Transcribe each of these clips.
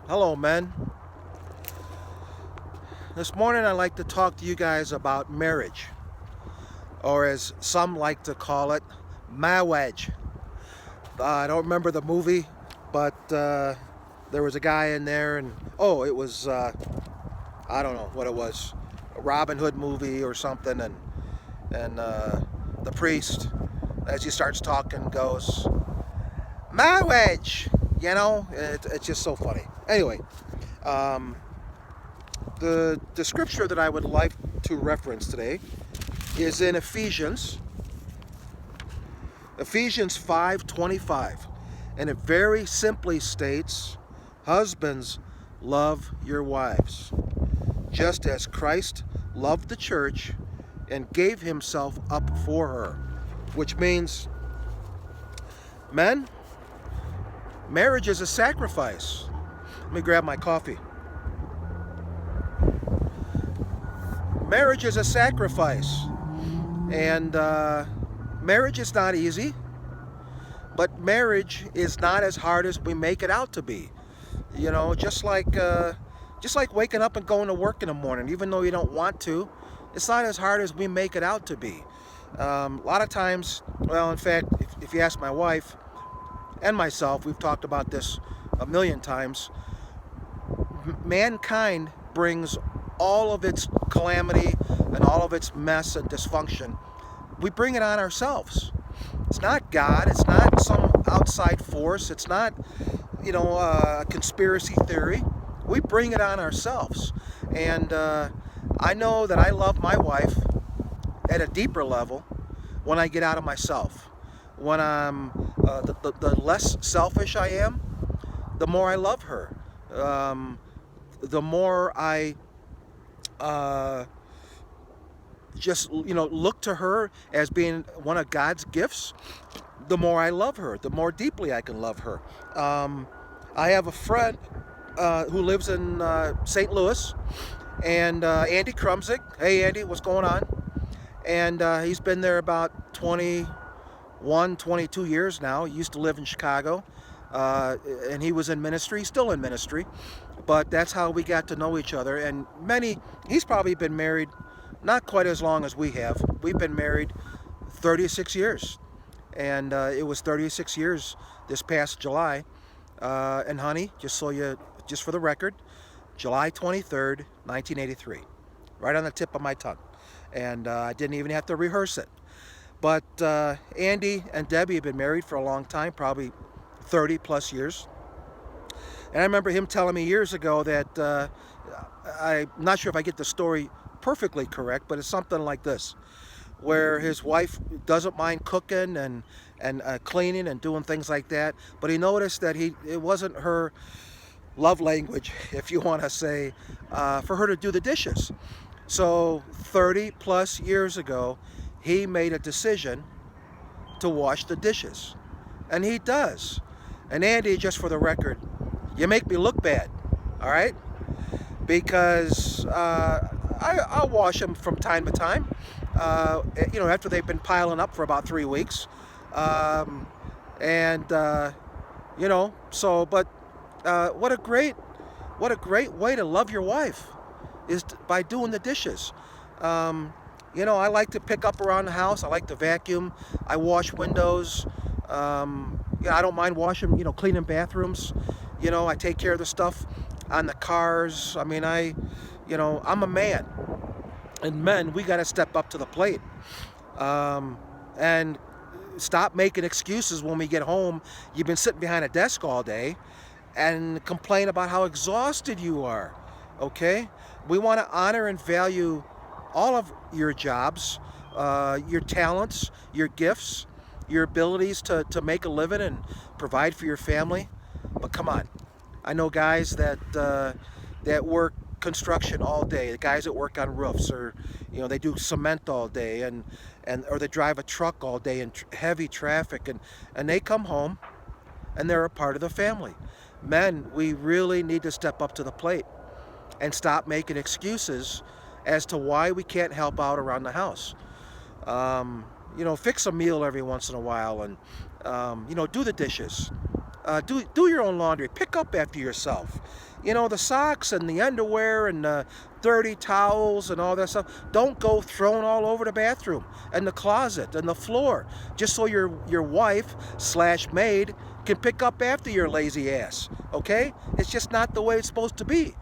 Hello, men. This morning I'd like to talk to you guys about marriage, or as some like to call it, marriage. I don't remember the movie, but there was a guy in there, and it was I don't know what it was, a Robin Hood movie or something, and the priest, as he starts talking, goes marriage. It's just so funny. Anyway, um, the scripture that I would like to reference today is in Ephesians 5:25, and it very simply states, "Husbands, love your wives, just as Christ loved the church and gave himself up for her," which means, men, marriage is a sacrifice. Let me grab my coffee. Marriage is a sacrifice, and marriage is not easy, but marriage is not as hard as we make it out to be. Just like waking up and going to work in the morning, even though you don't want to, it's not as hard as we make it out to be. A lot of times, well, in fact, if you ask my wife and myself, we've talked about this a million times. Mankind brings all of its calamity and all of its mess and dysfunction. We bring it on ourselves. It's not God. It's not some outside force. It's not, a conspiracy theory. We bring it on ourselves. And I know that I love my wife at a deeper level when I get out of myself. When I'm the less selfish I am, the more I love her. The more I just look to her as being one of God's gifts, the more I love her, the more deeply I can love her. I have a friend who lives in St. Louis, and Andy Krumzik. Hey, Andy, what's going on? And he's been there about 21, 22 years now. He used to live in Chicago, and he was in ministry. He's still in ministry, but that's how we got to know each other. And he's probably been married not quite as long as we have. We've been married 36 years, and it was 36 years this past July. And honey, just for the record, July 23rd, 1983, right on the tip of my tongue, and I didn't even have to rehearse it. But Andy and Debbie have been married for a long time, probably 30 plus years. And I remember him telling me years ago that I'm not sure if I get the story perfectly correct, but it's something like this, where his wife doesn't mind cooking and cleaning and doing things like that, but he noticed that it wasn't her love language, if you want to say, for her to do the dishes. So 30 plus years ago, he made a decision to wash the dishes, and he does. And Andy, just for the record, you make me look bad, all right? Because I'll wash them from time to time. After they've been piling up for about 3 weeks, and but what a great way to love your wife is by doing the dishes. I like to pick up around the house. I like to vacuum. I wash windows. I don't mind washing, cleaning bathrooms. I take care of the stuff on the cars. I mean, I'm a man, and men, we got to step up to the plate, and stop making excuses when we get home. You've been sitting behind a desk all day, and complain about how exhausted you are. Okay, we want to honor and value all of your jobs, your talents, your gifts, your abilities to make a living and provide for your family. But come on, I know guys that work construction all day. The guys that work on roofs, or they do cement all day, or they drive a truck all day in heavy traffic, and they come home and they're a part of the family. Men, we really need to step up to the plate and stop making excuses as to why we can't help out around the house. Fix a meal every once in a while, and do the dishes. Do your own laundry. Pick up after yourself. You know, the socks and the underwear and the dirty towels and all that stuff, don't go thrown all over the bathroom and the closet and the floor, just so your wife slash maid can pick up after your lazy ass. Okay? It's just not the way it's supposed to be.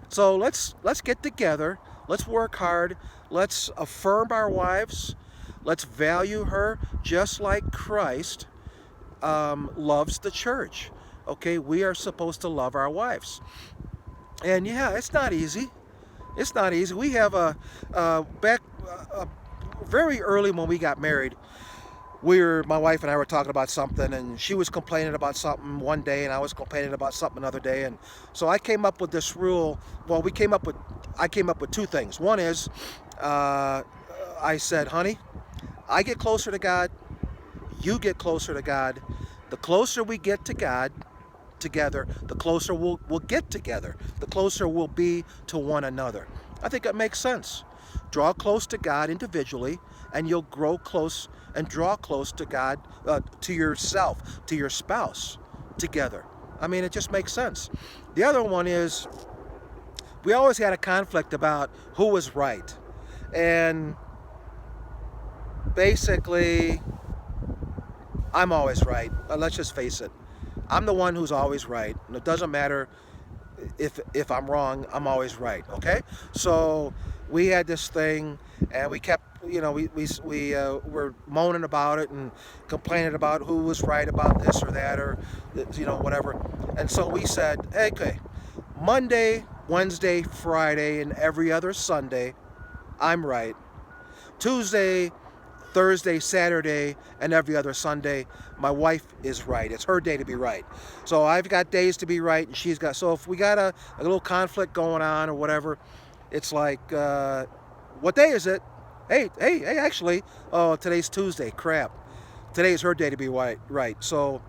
So let's get together. Let's work hard. Let's affirm our wives. Let's value her just like Christ loves the church. Okay, we are supposed to love our wives. And yeah, it's not easy. It's not easy. We have very early when we got married, my wife and I were talking about something, and she was complaining about something one day, and I was complaining about something another day, and so I came up with this rule. Well, I came up with two things. One is, I said, honey, I get closer to God, you get closer to God. The closer we get to God together, the closer we'll get together, the closer we'll be to one another. I think it makes sense. Draw close to God individually, and you'll grow close and draw close to God, to yourself, to your spouse together. I mean, it just makes sense. The other one is, we always had a conflict about who was right. And basically, I'm always right. Let's just face it. I'm the one who's always right. And it doesn't matter if I'm wrong, I'm always right. Okay? So we had this thing, and we kept, we were moaning about it and complaining about who was right about this or that, or whatever. And so we said, hey, okay, Monday, Wednesday, Friday, and every other Sunday, I'm right. Tuesday, Thursday, Saturday, and every other Sunday, my wife is right. It's her day to be right. So I've got days to be right, and she's got. So if we got a little conflict going on or whatever, it's like, what day is it? Hey, actually, oh, today's Tuesday. Crap. Today's her day to be right. So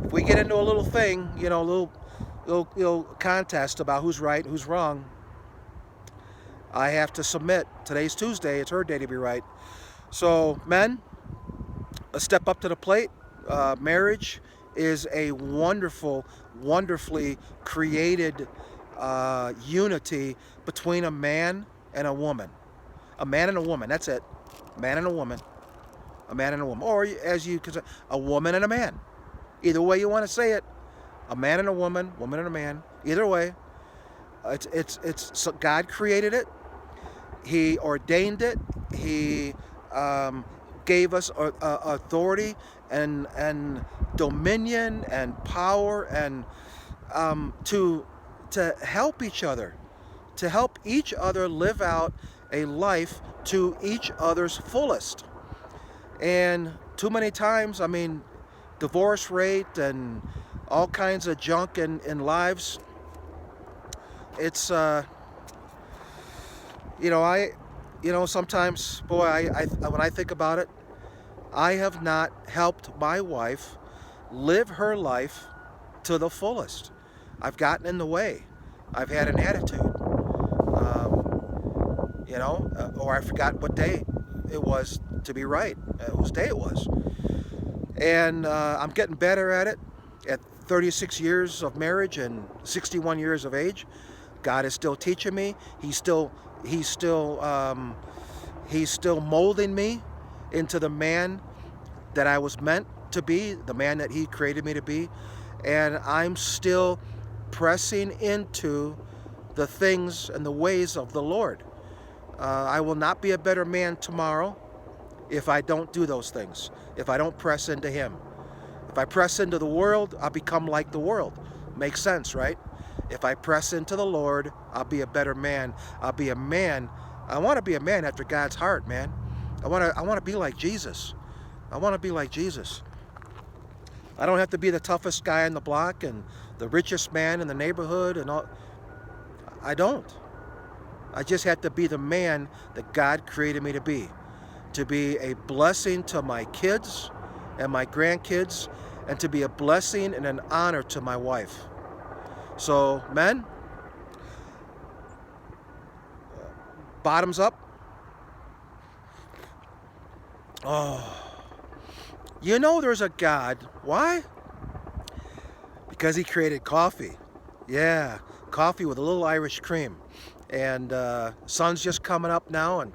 if we get into a little thing, a little contest about who's right, who's wrong, I have to submit. Today's Tuesday. It's her day to be right. So, men, let's step up to the plate. Marriage is a wonderfully created unity between a man and a woman. A man and a woman, that's it. A man and a woman. A man and a woman. Or, as you could say, a woman and a man. Either way you want to say it. A man and a woman and a man. Either way. So God created it. He ordained it. He gave us authority and dominion and power, and to help each other, to help each other live out a life to each other's fullest. And too many times, I mean, divorce rate and all kinds of junk in lives. It's sometimes, boy, I when I think about it, I have not helped my wife live her life to the fullest. I've gotten in the way. I've had an attitude, or I forgot what day it was to be right, whose day it was. And I'm getting better at it. At 36 years of marriage and 61 years of age, God is still teaching me. He's still molding me into the man that I was meant to be, the man that He created me to be. And I'm still pressing into the things and the ways of the Lord. I will not be a better man tomorrow if I don't do those things, if I don't press into Him. If I press into the world, I'll become like the world. Makes sense, right? If I press into the Lord, I'll be a better man. I'll be a man. I want to be a man after God's heart, man. I want to be like Jesus. I want to be like Jesus. I don't have to be the toughest guy on the block and the richest man in the neighborhood and all. I don't. I just have to be the man that God created me to be a blessing to my kids and my grandkids, and to be a blessing and an honor to my wife. So, men, bottoms up. Oh, there's a God. Why? Because He created coffee. Yeah, coffee with a little Irish cream. And sun's just coming up now, and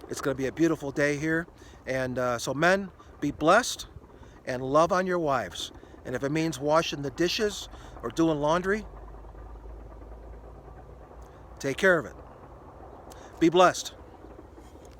it's going to be a beautiful day here. And so men, be blessed and love on your wives. And if it means washing the dishes or doing laundry, take care of it. Be blessed.